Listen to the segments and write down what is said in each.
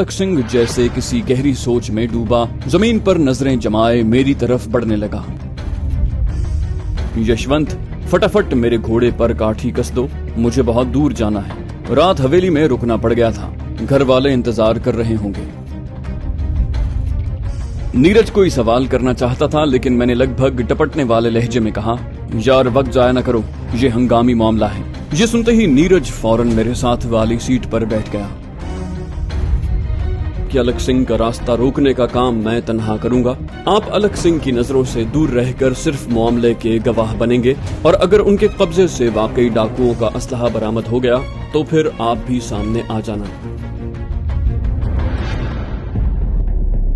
अलक सिंह जैसे किसी गहरी सोच में डूबा जमीन पर नजरें जमाए मेरी तरफ बढ़ने लगा। यशवंत, फटाफट मेरे घोड़े पर काठी कस दो, मुझे बहुत दूर जाना है। रात हवेली में रुकना पड़ गया था, घर वाले इंतजार कर रहे होंगे। नीरज कोई सवाल करना चाहता था, लेकिन मैंने लगभग टपटने वाले लहजे में कहा, यार वक्त जाया न करो, ये हंगामी मामला है। ये सुनते ही नीरज फौरन मेरे साथ वाली सीट पर बैठ गया। कि अलक सिंह का रास्ता रोकने का काम मैं तन्हा करूंगा। आप अलक सिंह की नजरों से दूर रहकर सिर्फ मामले के गवाह बनेंगे, और अगर उनके कब्जे से वाकई डाकुओं का असलहा बरामद हो गया तो फिर आप भी सामने आ जाना।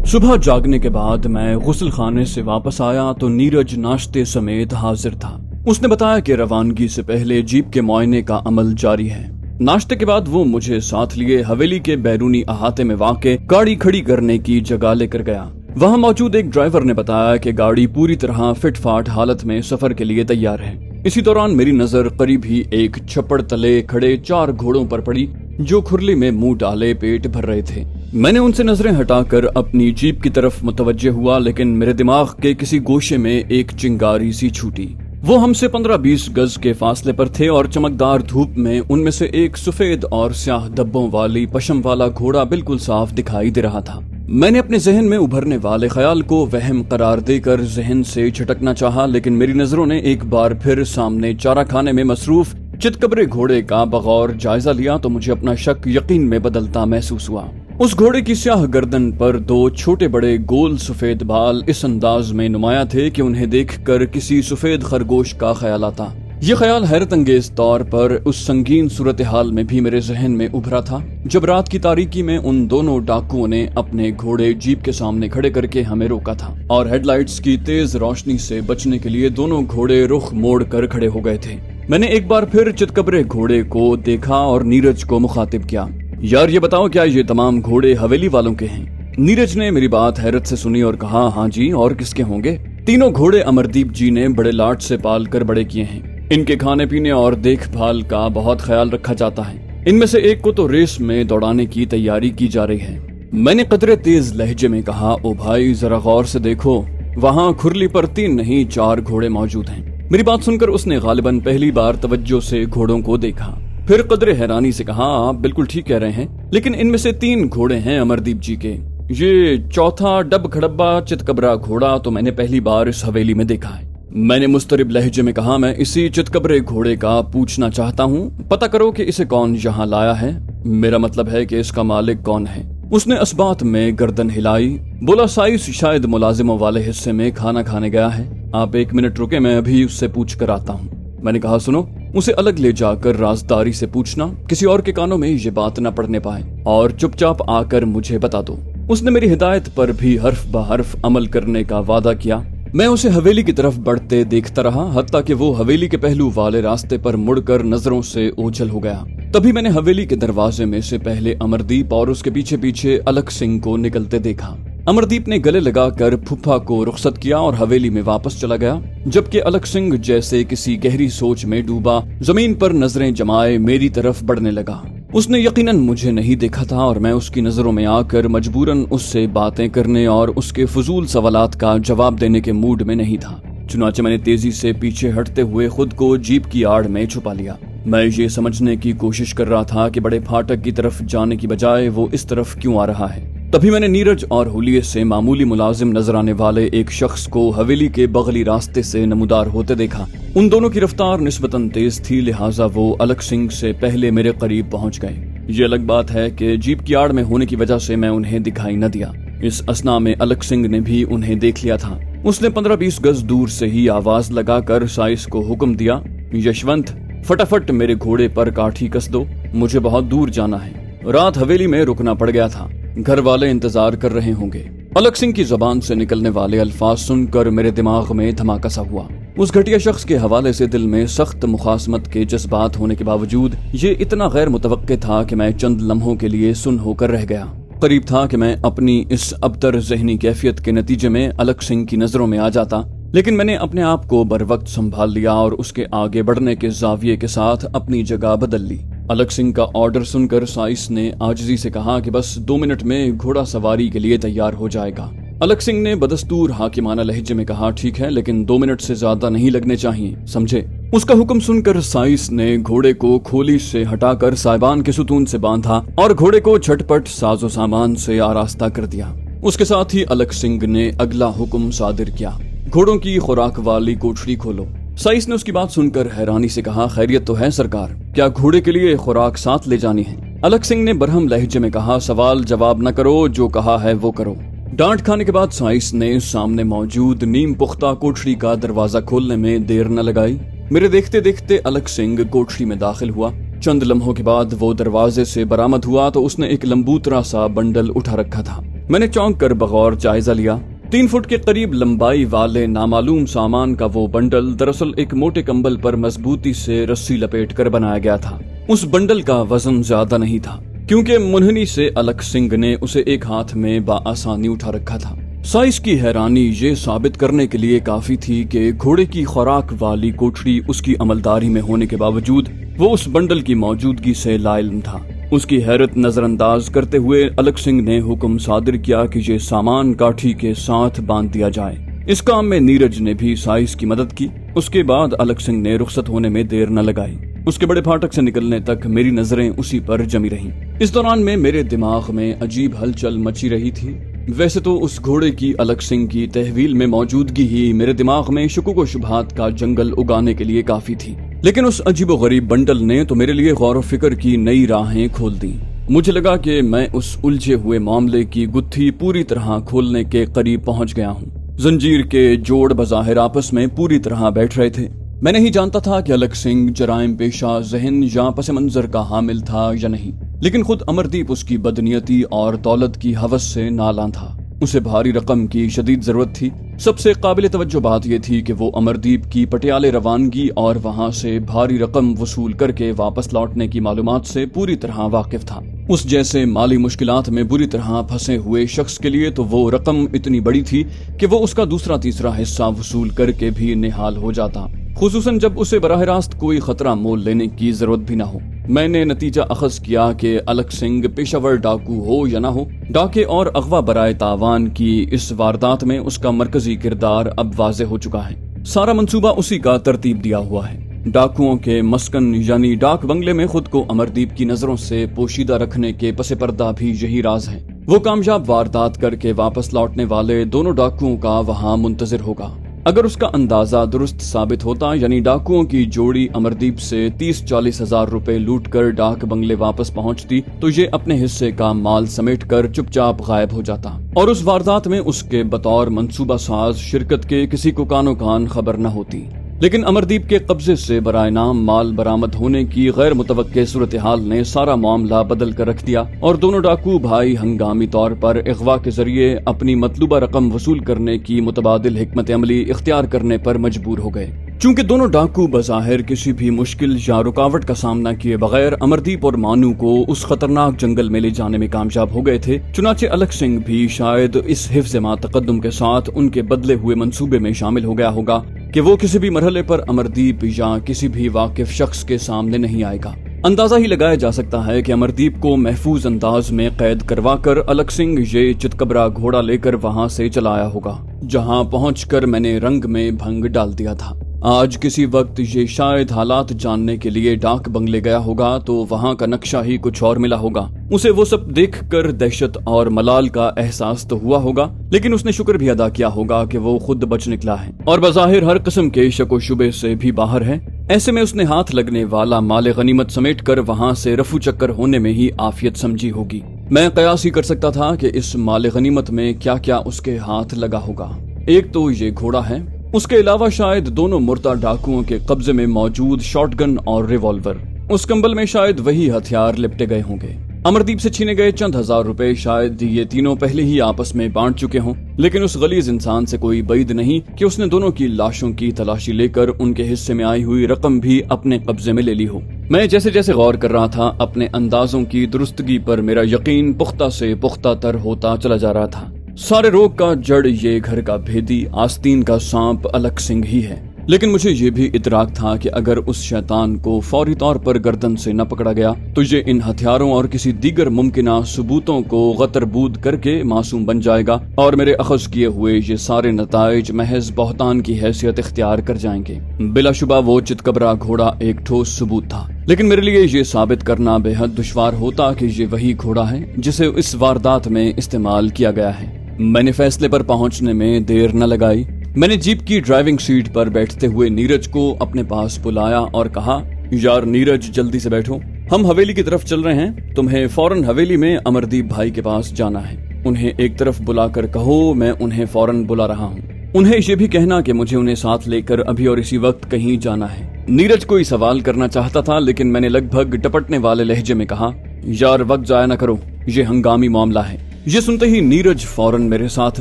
सुबह जागने के बाद मैं गुस्ल खाने से वापस आया तो नीरज नाश्ते समेत हाजिर था। उसने बताया कि रवानगी से पहले जीप के मुआयने का अमल जारी है। नाश्ते के बाद वो मुझे साथ लिए हवेली के बैरूनी अहाते में वाक़े गाड़ी खड़ी करने की जगह लेकर गया। वहां मौजूद एक ड्राइवर ने बताया कि गाड़ी पूरी तरह फिटफाट हालत में सफर के लिए तैयार है। इसी दौरान मेरी नजर करीब ही एक छप्पड़ तले खड़े 4 घोड़ों पर पड़ी जो खुरली में मुंह डाले पेट भर रहे थे। मैंने उनसे नजरें हटाकर अपनी जीप की तरफ मुतवज्जे हुआ, लेकिन मेरे दिमाग के किसी गोशे में एक चिंगारी सी छूटी। वो हमसे 15-20 गज के फासले पर थे और चमकदार धूप में उनमें से एक सफेद और स्याह धब्बों वाली पशम वाला घोड़ा बिल्कुल साफ दिखाई दे रहा था। मैंने अपने जहन में उभरने वाले ख्याल को वहम करार देकर जहन से झटकना चाहा, लेकिन मेरी नजरों ने एक बार फिर सामने चारा खाने में मसरूफ चितकबरे घोड़े का बगौर जायजा लिया तो मुझे अपना शक यकीन में बदलता महसूस हुआ। उस घोड़े की स्याह गर्दन पर 2 छोटे बड़े गोल सफेद बाल इस अंदाज में नुमाया थे कि उन्हें देखकर किसी सफेद खरगोश का ख्याल आता। ये ख्याल हैरत अंगेज तौर पर उस संगीन सूरत हाल में भी मेरे जहन में उभरा था जब रात की तारीकी में उन दोनों डाकुओं ने अपने घोड़े जीप के सामने खड़े करके हमें रोका था और हेडलाइट्स की तेज रोशनी से बचने के लिए दोनों घोड़े रुख मोड़ कर खड़े हो गए थे। मैंने एक बार फिर चितकबरे घोड़े को देखा और नीरज को मुखातिब किया, यार ये बताओ क्या ये तमाम घोड़े हवेली वालों के हैं? नीरज ने मेरी बात हैरत से सुनी और कहा, हाँ जी, और किसके होंगे? तीनों घोड़े अमरदीप जी ने बड़े लाड से पाल कर बड़े किए हैं। इनके खाने पीने और देखभाल का बहुत ख्याल रखा जाता है। इनमें से एक को तो रेस में दौड़ाने की तैयारी की जा रही है। मैंने कदरे तेज लहजे में कहा, ओ भाई जरा गौर से देखो, वहाँ खुरली पर 3 नहीं 4 घोड़े मौजूद हैं। मेरी बात सुनकर उसने गालिबन पहली बार तवज्जो से घोड़ों को देखा, फिर कदरे हैरानी से कहा, आप बिल्कुल ठीक कह रहे हैं, लेकिन इनमें से 3 घोड़े हैं अमरदीप जी के। ये चौथा डब खड़ब्बा चितकबरा घोड़ा तो मैंने पहली बार इस हवेली में देखा है। मैंने मुस्तरिब लहजे में कहा, मैं इसी चितकबरे घोड़े का पूछना चाहता हूँ, पता करो कि इसे कौन यहाँ लाया है। मेरा मतलब है कि इसका मालिक कौन है। उसने इस बात में गर्दन हिलाई, बोला, साइस शायद मुलाजिमों वाले हिस्से में खाना खाने गया है। आप 1 मिनट रुके, मैं अभी उससे पूछ कर आता हूँ। मैंने कहा, सुनो, उसे अलग ले जाकर राजदारी से पूछना, किसी और के कानों में ये बात न पड़ने पाए, और चुपचाप आकर मुझे बता दो। उसने मेरी हिदायत पर भी हर्फ ब हर्फ अमल करने का वादा किया। मैं उसे हवेली की तरफ बढ़ते देखता रहा, हत्ता कि वो हवेली के पहलू वाले रास्ते पर मुड़कर नजरों से ओझल हो गया। तभी मैंने हवेली के दरवाजे में से पहले अमरदीप और उसके पीछे पीछे अलक सिंह को निकलते देखा। अमरदीप ने गले लगाकर फुफ्फा को रुखसत किया और हवेली में वापस चला गया, जबकि अलक सिंह जैसे किसी गहरी सोच में डूबा जमीन पर नजरें जमाए मेरी तरफ बढ़ने लगा। उसने यकीनन मुझे नहीं देखा था और मैं उसकी नजरों में आकर मजबूरन उससे बातें करने और उसके फजूल सवालात का जवाब देने के मूड में नहीं था। चुनाचे मैंने तेजी से पीछे हटते हुए खुद को जीप की आड़ में छुपा लिया। मैं ये समझने की कोशिश कर रहा था कि बड़े फाटक की तरफ जाने की बजाय वो इस तरफ क्यों आ रहा है। तभी मैंने नीरज और हुलिये से मामूली मुलाजिम नजर आने वाले एक शख्स को हवेली के बगली रास्ते से नमूदार होते देखा। उन दोनों की रफ्तार निस्बतन तेज थी, लिहाजा वो अलक सिंह से पहले मेरे करीब पहुंच गए। ये अलग बात है कि जीप की आड़ में होने की वजह से मैं उन्हें दिखाई न दिया। इस असना में अलक सिंह ने भी उन्हें देख लिया था। उसने 15-20 गज दूर से ही आवाज लगाकर साइस को हुक्म दिया, यशवंत, फटाफट मेरे घोड़े पर काठी कस दो, मुझे बहुत दूर जाना है। रात हवेली में रुकना पड़ गया था, घर वाले इंतजार कर रहे होंगे। अलक सिंह की जबान से निकलने वाले अल्फाज सुनकर मेरे दिमाग में धमाका सा हुआ। उस घटिया शख्स के हवाले से दिल में सख्त मुखासमत के जज्बात होने के बावजूद ये इतना गैर मुतवक्के था कि मैं चंद लम्हों के लिए सुन होकर रह गया। करीब था कि मैं अपनी इस अबतर जहनी कैफियत के नतीजे में अलक सिंह की नजरों में आ जाता, लेकिन मैंने अपने आप को बर वक्त संभाल लिया और उसके आगे बढ़ने के जाविये के साथ अपनी जगह बदल ली। अलग सिंह का ऑर्डर सुनकर साइस ने आजिजी से कहा कि बस 2 मिनट में घोड़ा सवारी के लिए तैयार हो जाएगा। अलग सिंह ने बदस्तूर हाकिमाना लहजे में कहा, ठीक है, लेकिन 2 मिनट से ज्यादा नहीं लगने चाहिए, समझे। उसका हुक्म सुनकर साइस ने घोड़े को खोली से हटाकर साइबान के सुतून से बांधा और घोड़े को झटपट साजो सामान से आरास्ता कर दिया। उसके साथ ही अलग सिंह ने अगला हुक्म सादिर किया, घोड़ों की खुराक वाली कोठरी खोलो। साइस ने उसकी बात सुनकर हैरानी से कहा, खैरियत तो है सरकार, क्या घोड़े के लिए खुराक साथ ले जानी है? अलग सिंह ने बरहम लहजे में कहा, सवाल जवाब न करो, जो कहा है वो करो। डांट खाने के बाद साइस ने सामने मौजूद नीम पुख्ता कोठरी का दरवाजा खोलने में देर न लगाई। मेरे देखते देखते अलग सिंह कोठरी में दाखिल हुआ। चंद लम्हों के बाद वो दरवाजे से बरामद हुआ तो उसने एक लंबूतरा सा बंडल उठा रखा था। मैंने चौंक कर बगौर जायजा लिया। 3 फुट के करीब लंबाई वाले नामालूम सामान का वो बंडल दरअसल एक मोटे कंबल पर मजबूती से रस्सी लपेट कर बनाया गया था। उस बंडल का वजन ज्यादा नहीं था, क्योंकि मुनहनी से अलग सिंह ने उसे एक हाथ में बाआसानी उठा रखा था। साइस की हैरानी ये साबित करने के लिए काफी थी कि घोड़े की खुराक वाली कोठरी उसकी अमलदारी में होने के बावजूद वो उस बंडल की मौजूदगी से लाइल्म था। उसकी हैरत नजरअंदाज करते हुए अलग सिंह ने हुक्म सादिर किया कि ये सामान काठी के साथ बांध दिया जाए। इस काम में नीरज ने भी साइस की मदद की। उसके बाद अलग सिंह ने रुखसत होने में देर न लगाई। उसके बड़े फाटक से निकलने तक मेरी नजरें उसी पर जमी रहीं। इस दौरान में मेरे दिमाग में अजीब हलचल मची रही थी। वैसे तो उस घोड़े की अलग सिंह की तहवील में मौजूदगी ही मेरे दिमाग में शुकुक व शुबहात का जंगल उगाने के लिए काफी थी, लेकिन उस अजीबो गरीब बंडल ने तो मेरे लिए गौर व फिक्र की नई राहें खोल दी। मुझे लगा कि मैं उस उलझे हुए मामले की गुत्थी पूरी तरह खोलने के करीब पहुंच गया हूँ। जंजीर के जोड़ बज़ाहिर आपस में पूरी तरह बैठ रहे थे। मैं नहीं जानता था कि अलग सिंह जराइम पेशा जहन या पस मंजर का हामिल था या नहीं, लेकिन खुद अमरदीप उसकी बदनीयती और दौलत की हवस से नालां था। उसे भारी रकम की शदीद जरूरत थी। सबसे काबिल तवज्जो बात यह थी कि वो अमरदीप की पटियाले रवानगी और वहां से भारी रकम वसूल करके वापस लौटने की मालूमात से पूरी तरह वाकिफ था। उस जैसे माली मुश्किलात में बुरी तरह फंसे हुए शख्स के लिए तो वो रकम इतनी बड़ी थी कि वो उसका दूसरा तीसरा हिस्सा वसूल करके भी निहाल हो जाता, खुसूसन जब उसे बराह रास्त कोई खतरा मोल लेने की जरूरत भी न हो। मैंने नतीजा अखज किया कि अलग सिंह पेशावर डाकू हो या न हो, डाके और अगवा बराए तावान की इस वारदात में उसका मरकजी किरदार अब वाज़े हो चुका है। सारा मंसूबा उसी का तरतीब दिया हुआ है। डाकुओं के मस्कन यानी डाक बंगले में खुद को अमरदीप की नजरों से पोशीदा रखने के पसे पर्दा भी यही राज है। वो कामयाब वारदात करके वापस लौटने वाले दोनों डाकुओं का वहाँ मुंतजिर होगा। अगर उसका अंदाजा दुरुस्त साबित होता, यानी डाकुओं की जोड़ी अमरदीप से 30-40 हजार रुपए लूट कर डाक बंगले वापस पहुंचती तो ये अपने हिस्से का माल समेट कर चुपचाप गायब हो जाता और उस वारदात में उसके बतौर मंसूबा साज शिरकत के किसी को कानो कान खबर न होती। लेकिन अमरदीप के कब्जे से बराए नाम माल बरामद होने की गैर मुतवक्के सूरत हाल ने सारा मामला बदल कर रख दिया और दोनों डाकू भाई हंगामी तौर पर अगवा के जरिए अपनी मतलूबा रकम वसूल करने की मुतबादिल हिकमत अमली इख्तियार करने पर मजबूर हो गए। चूंकि दोनों डाकू बज़ाहिर किसी भी मुश्किल या रुकावट का सामना किए बगैर अमरदीप और मानू को उस खतरनाक जंगल में ले जाने में कामयाब हो गए थे, चुनाचे अलग सिंह भी शायद इस हिफ्ज़ मा तक़द्दुम के साथ उनके बदले हुए मंसूबे में शामिल हो गया होगा कि वो किसी भी मरहले पर अमरदीप या किसी भी वाकिफ शख्स के सामने नहीं आएगा। अंदाजा ही लगाया जा सकता है कि अमरदीप को महफूज अंदाज में कैद करवा कर अलग सिंह ये चितकबरा घोड़ा लेकर वहां से चला आया होगा, जहां पहुंचकर मैंने रंग में भंग डाल दिया था। आज किसी वक्त ये शायद हालात जानने के लिए डाक बंगले गया होगा तो वहाँ का नक्शा ही कुछ और मिला होगा। उसे वो सब देखकर दहशत और मलाल का एहसास तो हुआ होगा, लेकिन उसने शुक्र भी अदा किया होगा कि वो खुद बच निकला है और बज़ाहिर हर किस्म के शक व शुबे से भी बाहर है। ऐसे में उसने हाथ लगने वाला माल गनीमत समेट कर वहाँ से रफू चक्कर होने में ही आफियत समझी होगी। मैं कयास ही कर सकता था कि इस माल गनीमत में क्या क्या उसके हाथ लगा होगा। एक तो ये घोड़ा है, उसके अलावा शायद दोनों मुर्दा डाकुओं के कब्जे में मौजूद शॉटगन और रिवॉल्वर। उस कंबल में शायद वही हथियार लिपटे गए होंगे। अमरदीप से छीने गए चंद हजार रुपए शायद ये तीनों पहले ही आपस में बांट चुके हों, लेकिन उस गलीज इंसान से कोई बैद नहीं कि उसने दोनों की लाशों की तलाशी लेकर उनके हिस्से में आई हुई रकम भी अपने कब्जे में ले ली हो। मैं जैसे जैसे गौर कर रहा था, अपने अंदाजों की दुरुस्तगी पर मेरा यकीन पुख्ता से पुख्ता तर होता चला जा रहा था। सारे रोग का जड़ ये घर का भेदी आस्तीन का सांप अलग सिंह ही है। लेकिन मुझे ये भी इतराक था कि अगर उस शैतान को फौरी तौर पर गर्दन से न पकड़ा गया तो ये इन हथियारों और किसी दीगर मुमकिना सबूतों को गतरबूद करके मासूम बन जाएगा और मेरे अखज़ किए हुए ये सारे नताइज महज बहतान की हैसियत इख्तियार कर जाएंगे। बिलाशुबा वो चितकबरा घोड़ा एक ठोस सबूत था, लेकिन मेरे लिए ये साबित करना बेहद दुश्वार होता कि ये वही घोड़ा है जिसे इस वारदात में इस्तेमाल किया गया है। मैंने फैसले पर पहुंचने में देर न लगाई। मैंने जीप की ड्राइविंग सीट पर बैठते हुए नीरज को अपने पास बुलाया और कहा, यार नीरज, जल्दी से बैठो, हम हवेली की तरफ चल रहे हैं। तुम्हें फौरन हवेली में अमरदीप भाई के पास जाना है। उन्हें एक तरफ बुलाकर कहो मैं उन्हें फौरन बुला रहा हूँ। उन्हें ये भी कहना कि मुझे उन्हें साथ लेकर अभी और इसी वक्त कहीं जाना है। नीरज कोई सवाल करना चाहता था, लेकिन मैंने लगभग टपटने वाले लहजे में कहा, यार वक्त जाया न करो, ये हंगामी मामला है। ये सुनते ही नीरज फौरन मेरे साथ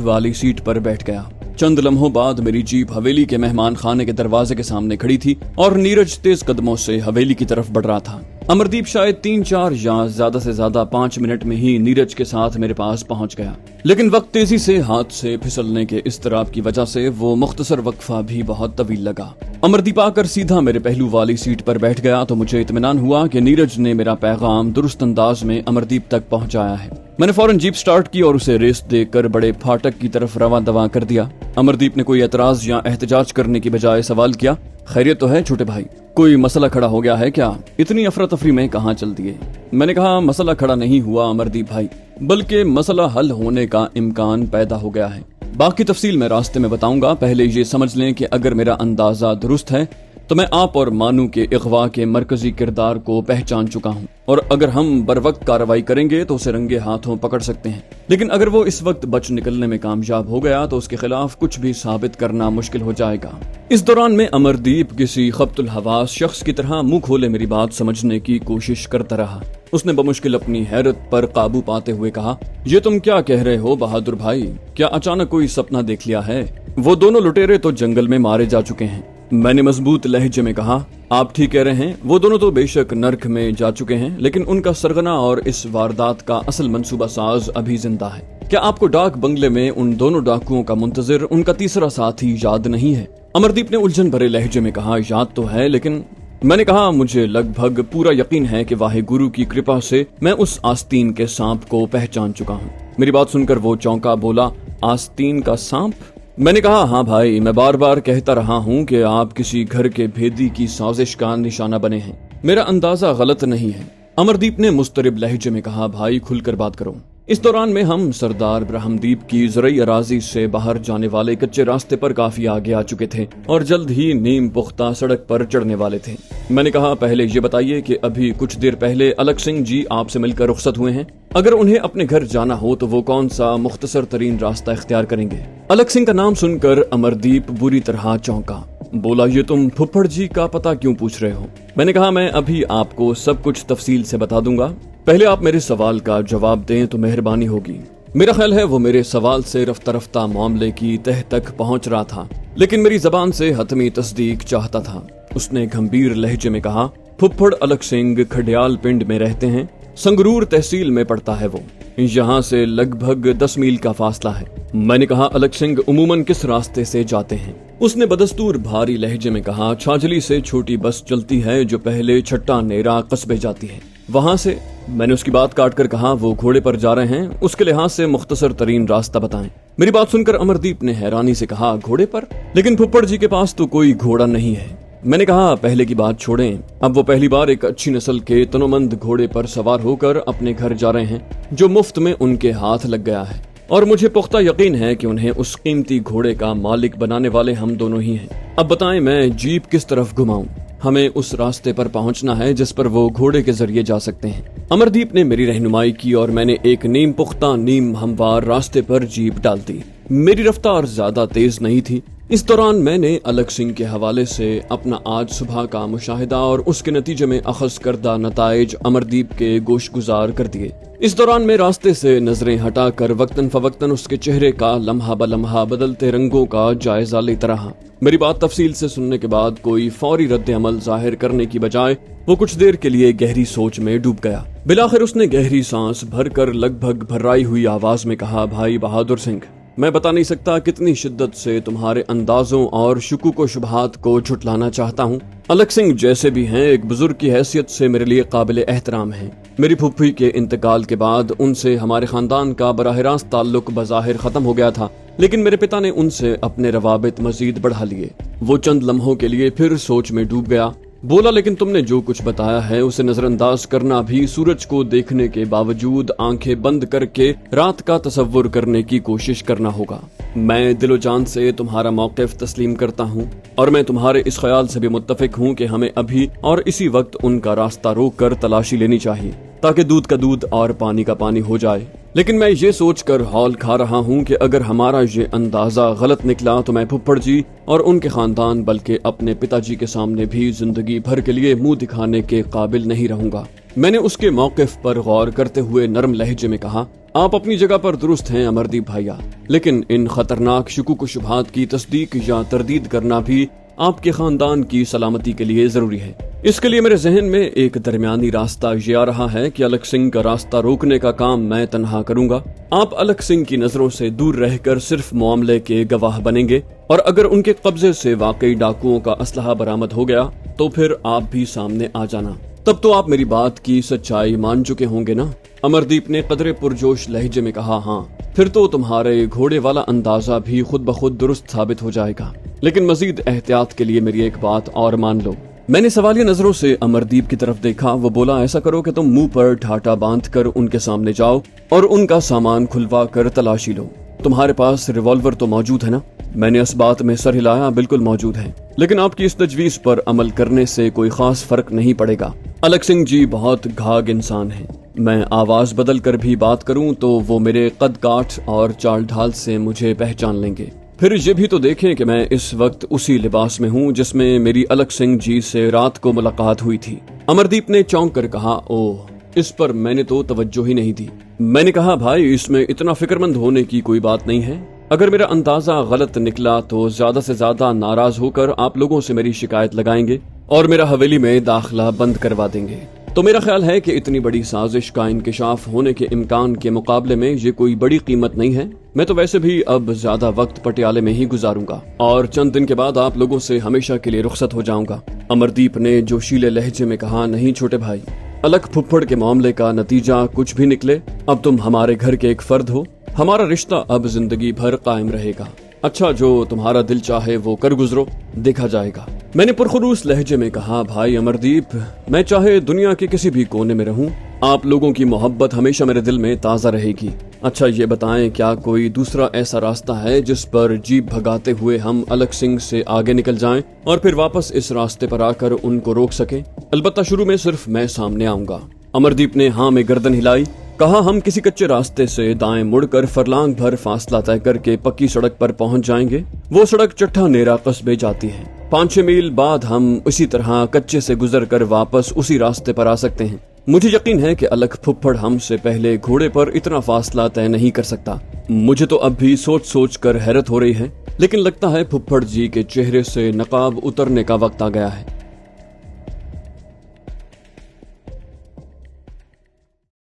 वाली सीट पर बैठ गया। चंद लम्हों बाद मेरी जीप हवेली के मेहमान खाने के दरवाजे के सामने खड़ी थी और नीरज तेज कदमों से हवेली की तरफ बढ़ रहा था। अमरदीप शायद 3-4 या ज्यादा से ज्यादा 5 मिनट में ही नीरज के साथ मेरे पास पहुंच गया, लेकिन वक्त तेजी से हाथ से फिसलने के इस्तराब की वजह से वो मुख्तसर वक्फा भी बहुत तवील लगा। अमरदीप आकर सीधा मेरे पहलू वाली सीट पर बैठ गया तो मुझे इत्मीनान हुआ कि नीरज ने मेरा पैगाम दुरुस्त अंदाज में अमरदीप तक पहुंचाया है। मैंने फौरन जीप स्टार्ट की और उसे रेस देकर बड़े फाटक की तरफ रवा दवा कर दिया। अमरदीप ने कोई एतराज या एहतजाज करने की बजाय सवाल किया, खैरियत तो है छोटे भाई, कोई मसला खड़ा हो गया है क्या? इतनी अफरा तफरी में कहाँ चल दिए? मैंने कहा, मसला खड़ा नहीं हुआ अमरदीप भाई, बल्कि मसला हल होने का इम्कान पैदा हो गया है। बाकी तफसील मैं रास्ते में बताऊंगा। पहले ये समझ लें कि अगर मेरा अंदाजा दुरुस्त है तो मैं आप और मानू के इगवा के मरकजी किरदार को पहचान चुका हूँ, और अगर हम बर वक्त कार्रवाई करेंगे तो उसे रंगे हाथों पकड़ सकते हैं। लेकिन अगर वो इस वक्त बच निकलने में कामयाब हो गया तो उसके खिलाफ कुछ भी साबित करना मुश्किल हो जाएगा। इस दौरान में अमरदीप किसी खब्तुल हवास शख्स की तरह मुंह खोले मेरी बात समझने की कोशिश करता रहा। उसने बमुश्किल अपनी हैरत पर काबू पाते हुए कहा, ये तुम क्या कह रहे हो बहादुर भाई? क्या अचानक कोई सपना देख लिया है? वो दोनों लुटेरे तो जंगल में मारे जा चुके हैं। मैंने मजबूत लहजे में कहा, आप ठीक कह रहे हैं, वो दोनों तो बेशक नर्क में जा चुके हैं, लेकिन उनका सरगना और इस वारदात का असल मंसूबा साज अभी जिंदा है। क्या आपको डाक बंगले में उन दोनों डाकुओं का मुंतजिर उनका तीसरा साथी याद नहीं है? अमरदीप ने उलझन भरे लहजे में कहा, याद तो है, लेकिन मैंने कहा, मुझे लगभग पूरा यकीन है कि वाहे गुरु की कृपा से मैं उस आस्तीन के सांप को पहचान चुका हूँ। मेरी बात सुनकर वो चौंका, बोला, आस्तीन का सांप? मैंने कहा, हाँ भाई, मैं बार बार कहता रहा हूँ कि आप किसी घर के भेदी की साजिश का निशाना बने हैं। मेरा अंदाजा गलत नहीं है। अमरदीप ने मुस्तरिब लहजे में कहा, भाई खुलकर बात करो। इस दौरान में हम सरदार ब्रह्मदीप की ज़रई अराजी से बाहर जाने वाले कच्चे रास्ते पर काफी आगे आ चुके थे और जल्द ही नीम पुख्ता सड़क पर चढ़ने वाले थे। मैंने कहा, पहले ये बताइए कि अभी कुछ देर पहले अलग सिंह जी आपसे मिलकर रुखसत हुए हैं। अगर उन्हें अपने घर जाना हो तो वो कौन सा मुख्तसर तरीन रास्ता इख्तियार करेंगे? अलग सिंह का नाम सुनकर अमरदीप बुरी तरह चौंका। बोला, ये तुम फुफ्फड़ जी का पता क्यों पूछ रहे हो? मैंने कहा, मैं अभी आपको सब कुछ तफसील से बता दूंगा, पहले आप मेरे सवाल का जवाब दें तो मेहरबानी होगी। मेरा ख्याल है वो मेरे सवाल से रफ्ता रफ्ता मामले की तह तक पहुंच रहा था, लेकिन मेरी जबान से हतमी तस्दीक चाहता था। उसने गंभीर लहजे में कहा, फुफ्फड़ अलग सिंह खडियाल पिंड में रहते हैं, संगरूर तहसील में पड़ता है वो, यहाँ से लगभग 10 मील का फासला है। मैंने कहा, अलग सिंह उमूमन किस रास्ते से जाते हैं? उसने बदस्तूर भारी लहजे में कहा, छाजली से छोटी बस चलती है जो पहले छट्टा नेरा कस्बे जाती है, वहाँ से। मैंने उसकी बात काट कर कहा, वो घोड़े पर जा रहे हैं, उसके लिहाज से मुख्तसर तरीन रास्ता बताएं। मेरी बात सुनकर अमरदीप ने हैरानी से कहा, घोड़े पर? लेकिन फुफ्फड़ जी के पास तो कोई घोड़ा नहीं है। मैंने कहा, पहले की बात छोड़ें, अब वो पहली बार एक अच्छी नस्ल के तनोमंद घोड़े पर सवार होकर अपने घर जा रहे हैं जो मुफ्त में उनके हाथ लग गया है, और मुझे पुख्ता यकीन है कि उन्हें उस कीमती घोड़े का मालिक बनाने वाले हम दोनों ही हैं। अब बताएं, मैं जीप किस तरफ घुमाऊं? हमें उस रास्ते पर पहुंचना है जिस पर वो घोड़े के जरिए जा सकते हैं। अमरदीप ने मेरी रहनुमाई की और मैंने एक नीम पुख्ता नीम हमवार रास्ते पर जीप डाल दी। मेरी रफ्तार ज्यादा तेज नहीं थी। इस दौरान मैंने अलग सिंह के हवाले से अपना आज सुबह का मुशाहिदा और उसके नतीजे में अखज़ करदा नताइज अमरदीप के गोशगुजार कर दिए। इस दौरान मैं रास्ते से नजरें हटाकर वक्तन फवक्तन उसके चेहरे का लम्हा ब लम्हा बदलते रंगों का जायजा लेता रहा। मेरी बात तफसील से सुनने के बाद कोई फौरी रद्द अमल जाहिर करने की बजाय वो कुछ देर के लिए गहरी सोच में डूब गया। बिलाखिर उसने गहरी सांस भरकर लगभग भर्राई हुई आवाज में कहा, भाई बहादुर सिंह, मैं बता नहीं सकता कितनी शिद्दत से तुम्हारे अंदाजों और शुकूक व शुबहात को झुटलाना चाहता हूँ। अलख सिंह जैसे भी हैं, एक बुजुर्ग की हैसियत से मेरे लिए काबिल एहतराम हैं। मेरी फुफ्फी के इंतकाल के बाद उनसे हमारे खानदान का बराह रास्त ताल्लुक बज़ाहिर खत्म हो गया था, लेकिन मेरे पिता ने उनसे अपने रवाबित मजीद बढ़ा लिए। वो चंद लम्हों के लिए फिर सोच में डूब गया। बोला, लेकिन तुमने जो कुछ बताया है उसे नजरअंदाज करना भी सूरज को देखने के बावजूद आंखें बंद करके रात का तसव्वुर करने की कोशिश करना होगा। मैं दिलो जान से तुम्हारा मौक़िफ़ तस्लीम करता हूँ और मैं तुम्हारे इस ख्याल से भी मुत्तफिक हूँ कि हमें अभी और इसी वक्त उनका रास्ता रोक कर तलाशी लेनी चाहिए ताकि दूध का दूध और पानी का पानी हो जाए। लेकिन मैं ये सोचकर हौल खा रहा हूँ कि अगर हमारा ये अंदाजा गलत निकला तो मैं फुफ्फड़ जी और उनके खानदान बल्कि अपने पिताजी के सामने भी जिंदगी भर के लिए मुंह दिखाने के काबिल नहीं रहूंगा। मैंने उसके मौक़िफ़ पर गौर करते हुए नरम लहजे में कहा, आप अपनी जगह पर दुरुस्त हैं अमरदीप भैया, लेकिन इन खतरनाक शुकूक शुबहात की तस्दीक या तरदीद करना भी आपके खानदान की सलामती के लिए जरूरी है। इसके लिए मेरे जहन में एक दरमियानी रास्ता ये आ रहा है कि अलख सिंह का रास्ता रोकने का काम मैं तन्हा करूंगा। आप अलख सिंह की नजरों से दूर रहकर सिर्फ मामले के गवाह बनेंगे और अगर उनके कब्जे से वाकई डाकुओं का असलहा बरामद हो गया तो फिर आप भी सामने आ जाना। तब तो आप मेरी बात की सच्चाई मान चुके होंगे ना? अमरदीप ने कदरे पुरजोश लहजे में कहा, हाँ, फिर तो तुम्हारे घोड़े वाला अंदाजा भी खुद ब खुद दुरुस्त साबित हो जाएगा। लेकिन मजीद एहतियात के लिए मेरी एक बात और मान लो। मैंने सवालिया नजरों से अमरदीप की तरफ देखा। वो बोला, ऐसा करो कि तुम मुंह पर ठाटा बांध कर उनके सामने जाओ और उनका सामान खुलवा कर तलाशी लो। तुम्हारे पास रिवॉल्वर तो मौजूद है ना? मैंने इस बात में सर हिलाया, बिल्कुल मौजूद है, लेकिन आपकी इस तजवीज पर अमल करने से कोई खास फर्क नहीं पड़ेगा। अलख सिंह जी बहुत घाग इंसान हैं। मैं आवाज बदल कर भी बात करूं तो वो मेरे कद काठ और चाल ढाल से मुझे पहचान लेंगे। फिर ये भी तो देखें कि मैं इस वक्त उसी लिबास में हूँ जिसमें मेरी अलख सिंह जी से रात को मुलाकात हुई थी। अमरदीप ने चौंक कर कहा, ओह, इस पर मैंने तो तवज्जो ही नहीं दी। मैंने कहा, भाई, इसमें इतना फिक्रमंद होने की कोई बात नहीं है। अगर मेरा अंदाजा गलत निकला तो ज्यादा से ज्यादा नाराज होकर आप लोगों से मेरी शिकायत लगाएंगे और मेरा हवेली में दाखिला बंद करवा देंगे। तो मेरा ख्याल है कि इतनी बड़ी साजिश का इंकिशाफ होने के इम्कान के मुकाबले में ये कोई बड़ी कीमत नहीं है। मैं तो वैसे भी अब ज्यादा वक्त पटियाले में ही गुजारूंगा और चंद दिन के बाद आप लोगों से हमेशा के लिए रुखसत हो जाऊंगा। अमरदीप ने जोशीले लहजे में कहा, नहीं छोटे भाई, अलख फुफ्फड़ के मामले का नतीजा कुछ भी निकले, अब तुम हमारे घर के एक फर्द हो। हमारा रिश्ता अब जिंदगी भर कायम रहेगा। अच्छा, जो तुम्हारा दिल चाहे वो कर गुजरो, देखा जाएगा। मैंने पुरखुरूस लहजे में कहा, भाई अमरदीप, मैं चाहे दुनिया के किसी भी कोने में रहूं, आप लोगों की मोहब्बत हमेशा मेरे दिल में ताज़ा रहेगी। अच्छा ये बताएं, क्या कोई दूसरा ऐसा रास्ता है जिस पर जीप भगाते हुए हम अलख सिंह से आगे निकल जाएं और फिर वापस इस रास्ते पर आकर उनको रोक सकें? अलबत्ता शुरू में सिर्फ मैं सामने आऊंगा। अमरदीप ने हाँ में गर्दन हिलाई। कहा, हम किसी कच्चे रास्ते से दाएं मुड़कर फरलांग भर फासला तय करके पक्की सड़क पर पहुंच जाएंगे। वो सड़क चट्टा नेरा कस्बे जाती है। 5-6 मील बाद हम इसी तरह कच्चे से गुजर कर वापस उसी रास्ते पर आ सकते हैं। मुझे यकीन है कि अलख फुफ्फड़ हमसे पहले घोड़े पर इतना फासला तय नहीं कर सकता। मुझे तो अब भी सोच सोच कर हैरत हो रही है, लेकिन लगता है फुफ्फड़ जी के चेहरे से नकाब उतरने का वक्त आ गया है।